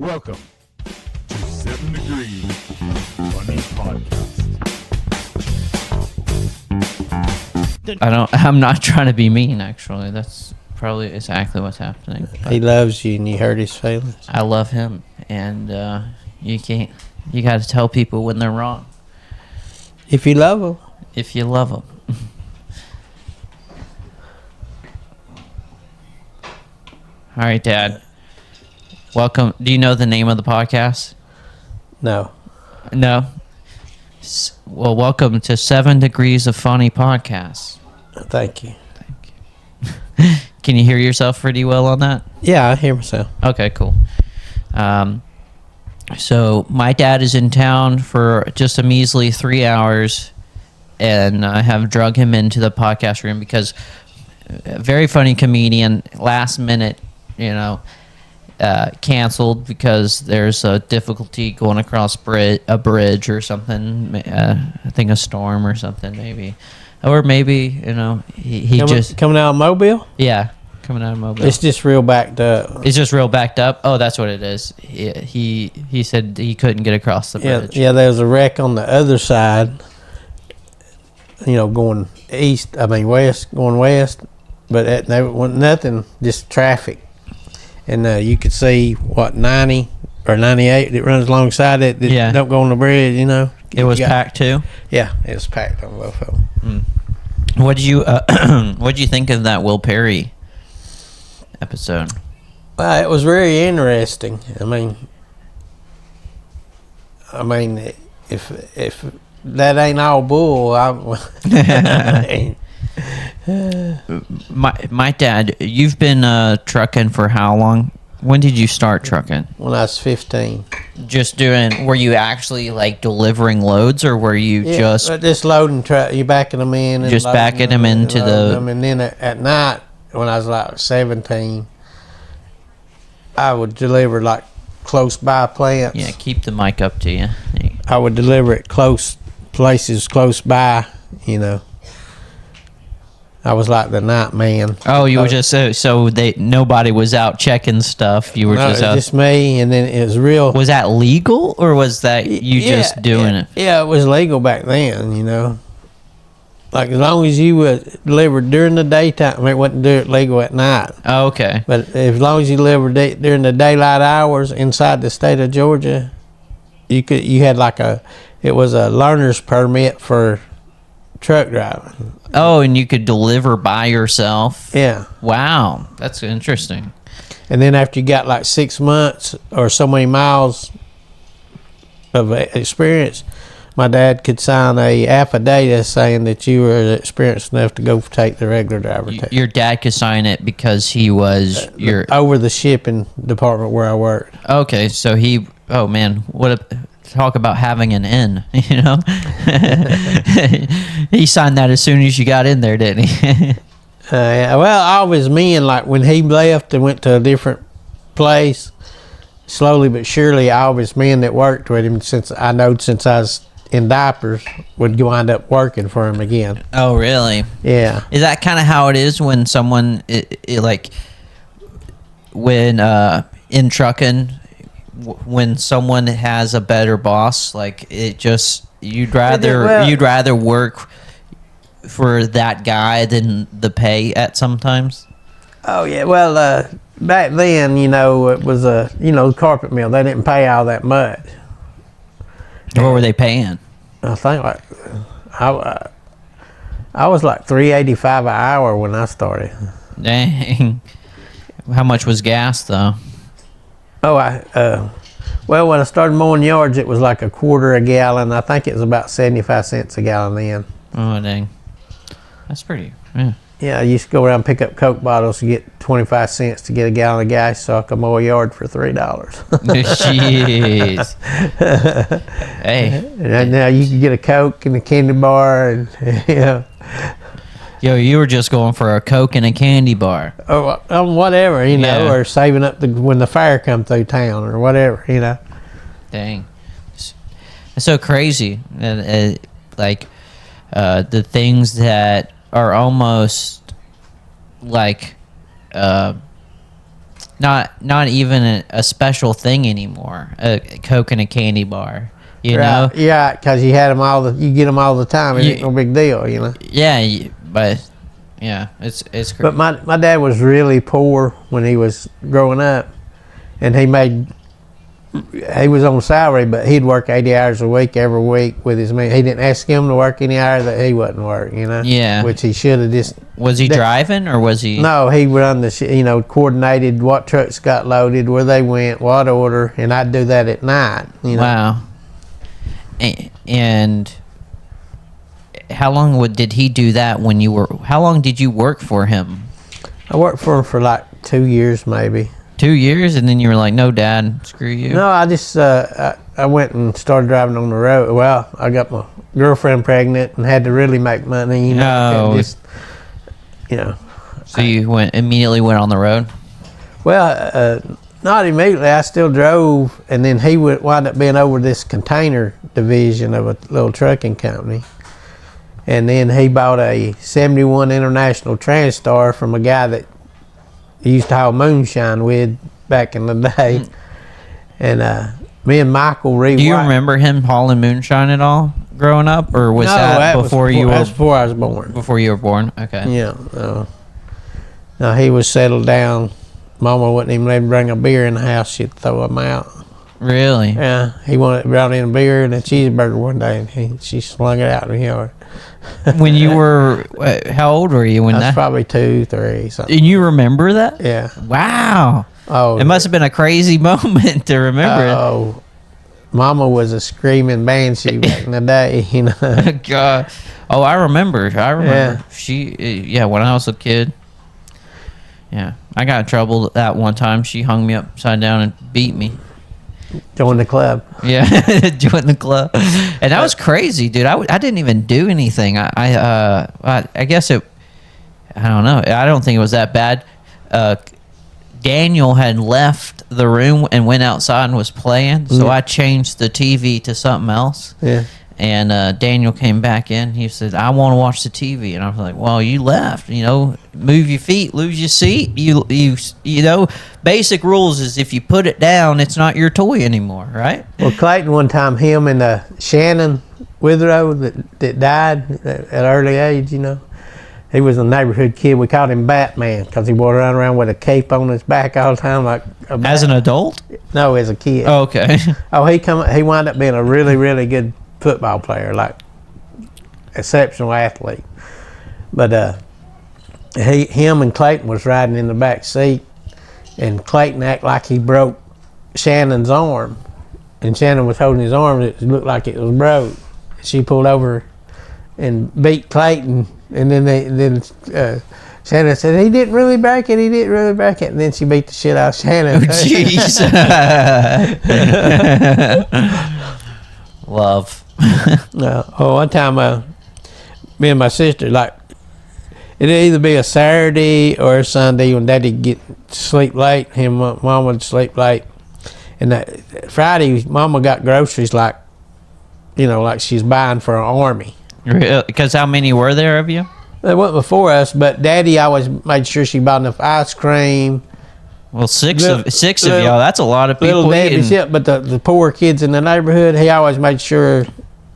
Welcome to 7 Degrees Funny Podcast. I'm not trying to be mean, actually. That's probably exactly what's happening. But He loves you and you hurt his feelings. I love him, and you got to tell people when they're wrong If you love him. if you love them. All right, Dad. Welcome. Do you know the name of the podcast? No. No? Well, welcome to 7 Degrees of Funny Podcast. Thank you. Can you hear yourself pretty well on that? Yeah, I hear myself. Okay, cool. So my dad is in town for just a measly 3 hours, and I have drug him into the podcast room because a very funny comedian, last minute, canceled because there's a difficulty going across a bridge or something. I think a storm or something, maybe. Or maybe, he just... Coming out of Mobile? Yeah, coming out of Mobile. It's just real backed up. It's just real backed up. Oh, that's what it is. He said he couldn't get across the bridge. Yeah, there was a wreck on the other side, going going west, but there wasn't nothing, just traffic. And you could see, 90 or 98 that runs alongside it that Yeah. don't go on the bridge, It was packed too. Yeah, it was packed on both of them. What did you think of that Will Perry episode? Well, it was very interesting. I mean, if that ain't all bull, My dad, you've been trucking for how long? When did you start trucking? when I was 15. Were you actually like delivering loads, or were you just loading truck, you backing them in, and Just loading backing them and into loading the- them. And then at night, when I was like 17, I would deliver like close by plants. Yeah, keep the mic up to you. I would deliver it places close by. I was like the night man. Oh, you were just so nobody was out checking stuff. You were No, just it out. was just me, and then it was real. Was that legal, or was that you just doing it? Yeah, it was legal back then, Like, as long as you would deliver during the daytime, it wasn't legal at night. Oh, okay. But as long as you delivered during the daylight hours inside the state of Georgia, you had it was a learner's permit for truck driving. Oh, and you could deliver by yourself? Yeah. Wow, that's interesting. And then after you got like 6 months or so many miles of experience, my dad could sign a affidavit saying that you were experienced enough to go take the regular driver test. Your dad could sign it because he was your... Over the shipping department where I worked. Okay, so oh man, talk about having an in, He signed that as soon as you got in there, didn't he? Yeah, well, I was men, like when he left and went to a different place, slowly but surely, I was men that worked with him since I was in diapers would wind up working for him again. Oh, really? Yeah. Is that kind of how it is when someone, in trucking, when someone has a better boss, like it just, you'd rather work for that guy than the pay at sometimes? Oh, yeah. Well, back then, it was a, carpet mill. They didn't pay all that much. What were they paying? I think I was like $3.85 an hour when I started. Dang. How much was gas, though? Oh, well, when I started mowing yards, it was like a quarter a gallon. I think it was about 75 cents a gallon then. Oh, dang. That's pretty, yeah. Yeah, I used to go around and pick up Coke bottles to get 25 cents to get a gallon of gas so I could mow a yard for $3. Jeez. Hey. And now you can get a Coke and a candy bar and, Yo, you were just going for a Coke and a candy bar. or whatever, Yeah. or saving up when the fire come through town or whatever, Dang. It's so crazy. The things that are almost like not even a special thing anymore. A Coke and a candy bar, you know. Right. Yeah, because you get them all the time. It ain't no big deal, you know. Yeah, but yeah, it's But my dad was really poor when he was growing up, and he was on salary, but he'd work 80 hours a week every week with his man. He didn't ask him to work any hour that he wouldn't work, you know. Yeah. Which he should have just. Was he driving or was he? No, he run coordinated what trucks got loaded, where they went, what order, and I'd do that at night. You know. Wow. And how long did he do that when you were? How long did you work for him? I worked for him for like 2 years, maybe. 2 years, and then you were like, "No, Dad, screw you." No, I just I went and started driving on the road. Well, I got my girlfriend pregnant and had to really make money. You know, Oh. just, you know. So you immediately went on the road. Well, not immediately. I still drove, and then he would wind up being over this container division of a little trucking company. And then he bought a 71 International Transstar from a guy that he used to haul moonshine with back in the day. And me and Michael Do you remember him hauling moonshine at all growing up, or was that before you were? That's before I was born. Before you were born. Okay. Yeah. No, he was settled down. Mama wouldn't even let him bring a beer in the house. She'd throw him out. Really? Yeah. He brought in a beer and a cheeseburger one day, and she slung it out in the yard. When you were, how old were you when I was that? probably 2, 3, something. And you remember that? Yeah. Wow. Oh. It must have been a crazy moment to remember Oh. Mama was a screaming banshee back in the day, you know. it. God. Oh, I remember. Yeah. She, when I was a kid. Yeah. I got in trouble that one time. She hung me upside down and beat me. Join the club. Yeah, join the club, and that was crazy, dude. I didn't even do anything. I guess it. I don't know. I don't think it was that bad. Daniel had left the room and went outside and was playing, so I changed the TV to something else. Yeah. And Daniel came back in. He said, "I want to watch the TV." And I was like, "Well, you left. You know, move your feet, lose your seat. You know, basic rules is if you put it down, it's not your toy anymore, right?" Well, Clayton, one time, him and Shannon Withrow that died at an early age, you know. He was a neighborhood kid. We called him Batman because he wore around with a cape on his back all the time, like As an adult? No, as a kid. Oh, okay. Oh, he wound up being a really, really good football player, like exceptional athlete. But him and Clayton was riding in the back seat, and Clayton acted like he broke Shannon's arm, and Shannon was holding his arm. It looked like it was broke. She pulled over and beat Clayton, and then Shannon said, he didn't really break it, and then she beat the shit out of Shannon. Oh, jeez. Love. One time, me and my sister, like, it'd either be a Saturday or a Sunday when Daddy'd get to sleep late. Mom would sleep late. And that Friday, Mama got groceries like she's buying for an army. Because how many were there of you? They went before us, but Daddy always made sure she bought enough ice cream. Well, six of y'all. That's a lot of people Little eating. Debbie's, yeah, but the poor kids in the neighborhood, he always made sure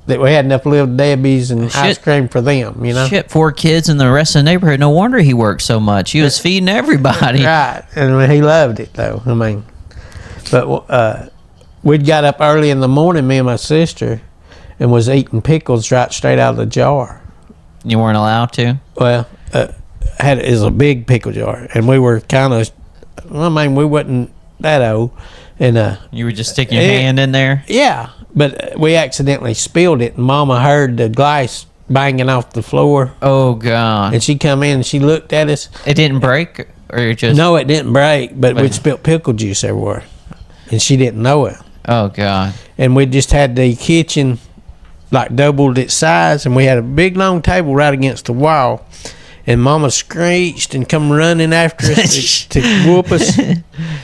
that we had enough Little Debbie's and ice cream for them, you know? Shit, 4 kids in the rest of the neighborhood. No wonder he worked so much. He was feeding everybody. Right, and he loved it, though. I mean, but we'd got up early in the morning, me and my sister, and was eating pickles right straight out of the jar. You weren't allowed to? Well, it was a big pickle jar, and we were kind of, we wasn't that old. And you were just sticking your hand in there? Yeah, but we accidentally spilled it, and Mama heard the glass banging off the floor. Oh, God. And she come in, and she looked at us. It didn't break? Or just... No, it didn't break, but we'd spilt pickle juice everywhere, and she didn't know it. Oh, God. And we just had the kitchen like doubled its size, and we had a big long table right against the wall, and Mama screeched and come running after us to whoop us, and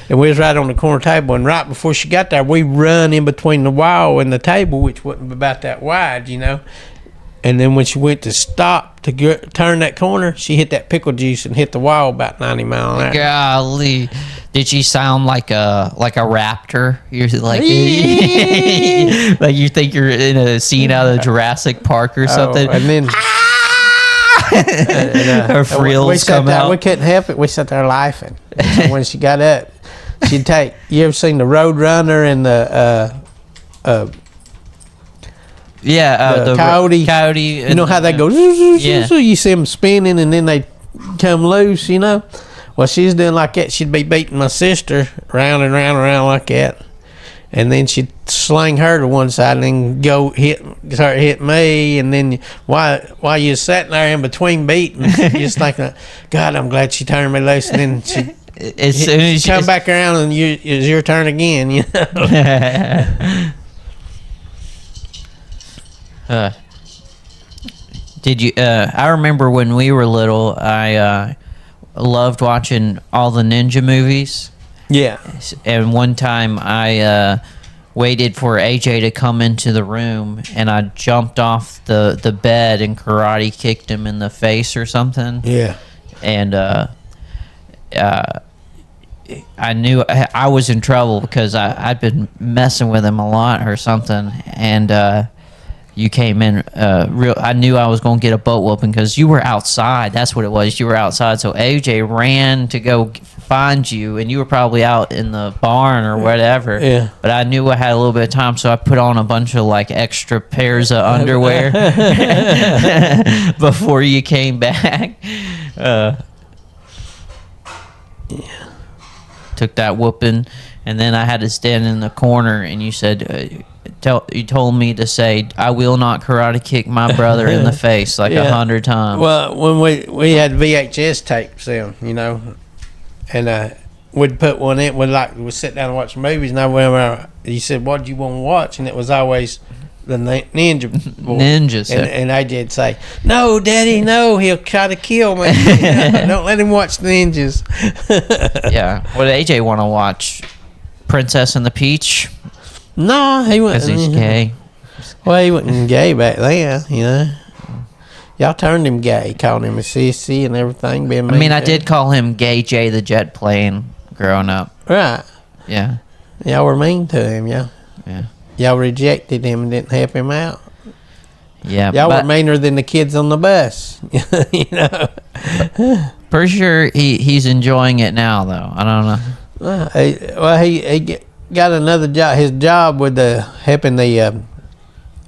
we was right on the corner table, and right before she got there, we run in between the wall and the table, which wasn't about that wide, you know. And then when she went to stop to turn that corner, she hit that pickle juice and hit the wall about 90 miles an hour. Golly. Did she sound like a raptor? You're like like you think you're in a scene out of Jurassic Park or something. Oh, and then Her frills come out. We couldn't help it. We sat there laughing. So when she got up, she'd take. You ever seen the Road Runner and the the coyote? Coyote. You know how they go? Yeah. You see them spinning and then they come loose. You know. Well, she's doing like that. She'd be beating my sister round and round and round like that, and then she'd sling her to one side and then start hitting me, and then while you're sitting there in between beating, you're just thinking, God, I'm glad she turned me loose, and then she As soon as come back around and it's your turn again, you know. Did you? I remember when we were little, I loved watching all the ninja movies. Yeah. And one time I waited for AJ to come into the room, and I jumped off the bed and karate kicked him in the face or something. Yeah. And I knew I was in trouble because I'd been messing with him a lot or something. And you came in I knew I was going to get a butt whooping because you were outside. That's what it was. You were outside. So AJ ran to go find you, and you were probably out in the barn or whatever. Yeah. But I knew I had a little bit of time, so I put on a bunch of like extra pairs of underwear before you came back. Took that whooping, and then I had to stand in the corner, and you said, you told me to say, I will not karate kick my brother in the face like 100 times. Well, when we had VHS tapes in, you know, and we'd put one in. We'd sit down and watch movies, and I went, you said, what do you want to watch? And it was always the Ninja Boy. Ninjas. And AJ'd say, no, Daddy, no, he'll try to kill me. Don't let him watch Ninjas. Yeah. What did AJ want to watch? Princess and the Peach? No, he Because wasn't. he's gay. Well, he wasn't gay back then, you know. Y'all turned him gay, calling him a sissy and everything. Being I mean, to I him. did call him Gay Jay the Jet Plane growing up. Right. Yeah. Y'all were mean to him, yeah. Yeah. Y'all rejected him and didn't help him out. Yeah. Y'all but were meaner than the kids on the bus, you know. pretty sure he's enjoying it now, though. I don't know. He got another job. His job with helping the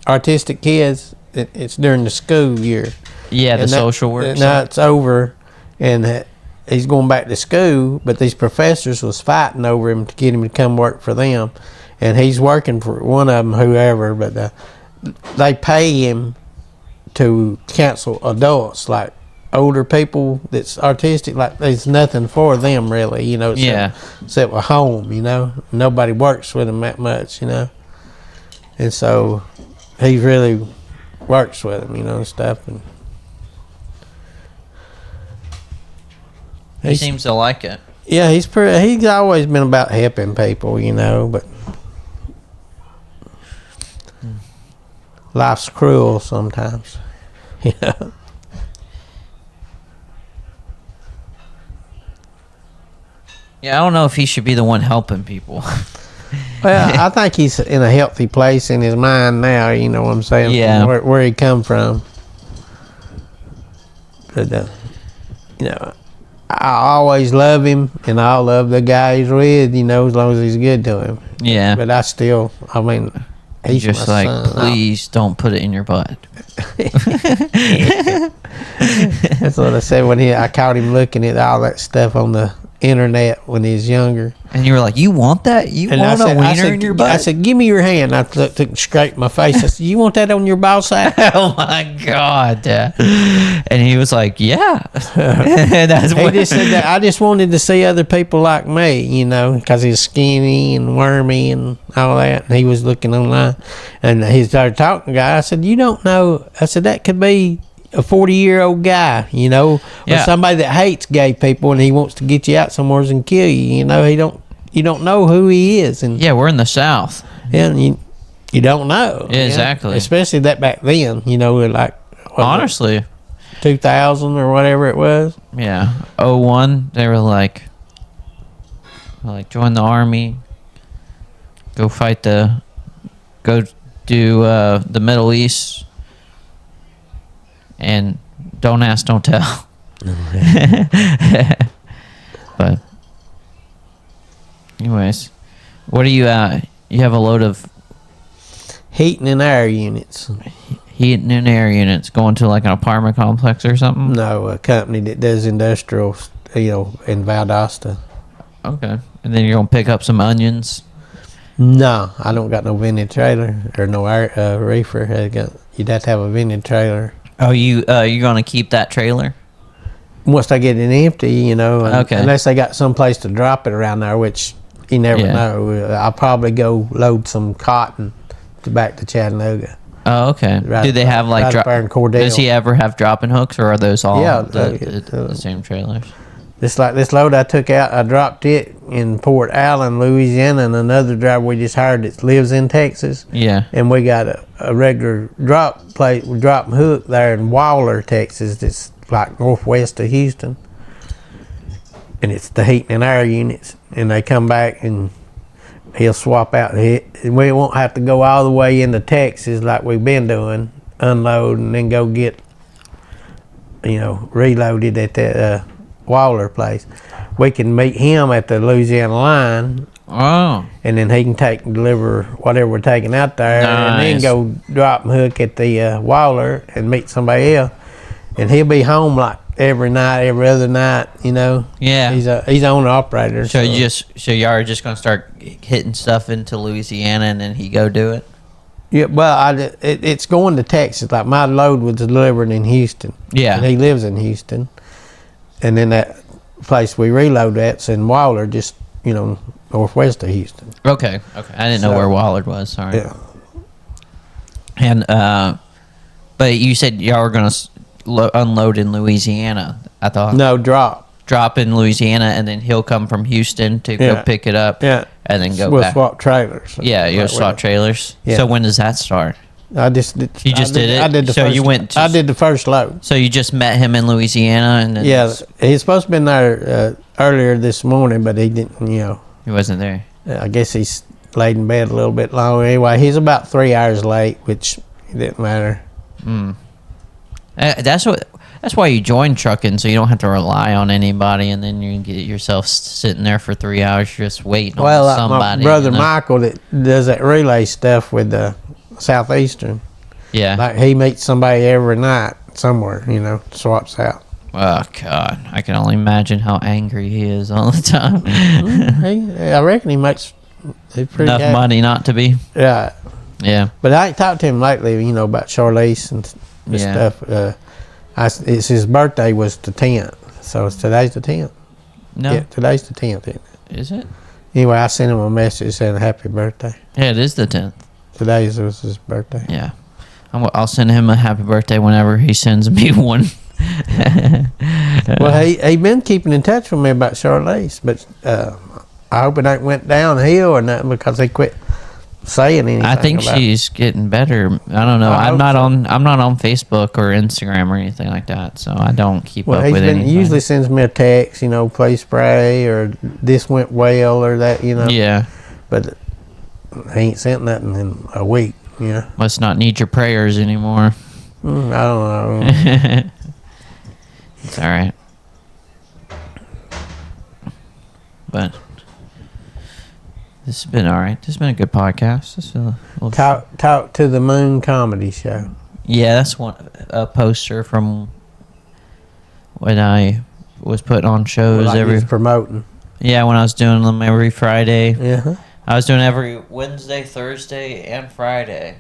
autistic kids. It's during the school year. Yeah, the And social work. Now it's over, and he's going back to school. But these professors was fighting over him to get him to come work for them, and he's working for one of them, whoever. But they pay him to counsel adults, like older people that's autistic. Like there's nothing for them really, you know. Except a home, you know. Nobody works with them that much, you know. And so he really works with them, you know, and stuff. And He seems to like it. yeah, he's always been about helping people, you know, but life's cruel sometimes. You know. Yeah, I don't know if he should be the one helping people. Well, I think he's in a healthy place in his mind now, you know what I'm saying? Yeah. Where he come from. But, you know, I always love him, and I love the guy he's with, you know, as long as he's good to him. Yeah. But he's Just my like, son. please don't put it in your butt. That's what I said when I caught him looking at all that stuff on the internet when he was younger. And you were like, you want that? You And want a wiener in your butt? I said, give me your hand. I took and scraped my face. I said, you want that on your ball sack? Oh my God. And he was like, yeah. And that's He what just said that I just wanted to see other people like me, you know, because he's skinny and wormy and all that. And he was looking online, and he started talking to the guy. I said, you don't know. I said, that could be a 40-year-old guy, you know, or Yeah. somebody that hates gay people and he wants to get you out somewhere and kill you. You know, you don't know who he is, and Yeah, we're in the South. and you don't know. Yeah, exactly. Especially that back then, you know, like what was it, Honestly. 2000 or whatever it was. Yeah. 01, they were like, like join the army, go do the Middle East, and don't ask, don't tell. But anyways, what do you have a load of Heating and air units. heating and air units going to like an apartment complex or something? No, a company that does industrial, in Valdosta. Okay. And then you're gonna pick up some onions. No, I don't got no vending trailer or no reefer. You'd have to have a vending trailer. Oh, you gonna keep that trailer? Once I get it empty, Okay. unless they got some place to drop it around there, which you never Yeah. know. I'll probably go load some cotton back to Chattanooga. Oh, okay. Right Do they up- have like right up there in Cordell. Does he ever have dropping hooks, or are those all Yeah, the same trailers? Just like this load I took out, I dropped it in Port Allen, Louisiana, and another driver we just hired that lives in Texas. Yeah. And we got a regular drop hook there in Waller, Texas. That's like northwest of Houston. And it's the heating and air units. And they come back and he'll swap out. And we won't have to go all the way into Texas like we've been doing, unload and then go get, reloaded at that Waller place. We can meet him at the Louisiana line, Oh. and then he can take and deliver whatever we're taking out there, and then Nice. go drop and hook at the Waller and meet somebody else. And he'll be home like every other night, Yeah. He's a owner operator. So you are just gonna start hitting stuff into Louisiana, and then he go do it. Yeah, well, it's going to Texas. Like my load was delivered in Houston. Yeah. And he lives in Houston. And then that place we reload at's in Waller, just, northwest of Houston. Okay. Okay. I didn't know So- where Wallard was. Sorry. Yeah. And but you said y'all were gonna unload in Louisiana. I thought. No, drop. Drop in Louisiana, and then he'll come from Houston to go Yeah. pick it up. Yeah. And then go We'll back. swap trailers. Yeah, you'll Like, swap trailers. Yeah. So when does that start? I just did. You just did it? I did the So first. you went to- I did the first load. So you just met him in Louisiana, and then Yeah, he's supposed to been there earlier this morning, but he didn't. he wasn't there. I guess he's laid in bed a little bit longer. Anyway, he's about 3 hours late, which didn't matter. That's why you join trucking, so you don't have to rely on anybody, and then you get yourself sitting there for 3 hours just waiting Well, on like somebody. my brother you know? Michael that does that relay stuff with the Southeastern, Yeah. like he meets somebody every night somewhere. Swaps out. Oh God, I can only imagine how angry he is all the time. I reckon he makes pretty Enough good. money not to be. Yeah, Yeah. but I ain't talked to him lately. About Charlize and Yeah. stuff. It's his birthday was the 10th, so today's the 10th. No. Yeah, today's the 10th. Isn't it? Is it? Anyway, I sent him a message saying happy birthday. Yeah, it is the 10th. Today was his birthday. Yeah. I'll send him a happy birthday whenever he sends me one. Well, he been keeping in touch with me about Charlize, but I hope it ain't went downhill or nothing because they quit saying anything. I think about she's getting better. I don't know. I I'm hope not so. I'm not on Facebook or Instagram or anything like that, so I don't keep Well, up he's with been anything. usually sends me a text, please pray or this went well or that, Yeah. But he ain't sent nothing in a week. Must not need your prayers anymore. I don't know. It's all right. But this has been all right. This has been a good podcast. This is a little Talk to the Moon comedy show. Yeah, that's a poster from when I was putting on shows Like every. he's promoting. Yeah, when I was doing them every Friday. Yeah. I was doing every Wednesday, Thursday, and Friday.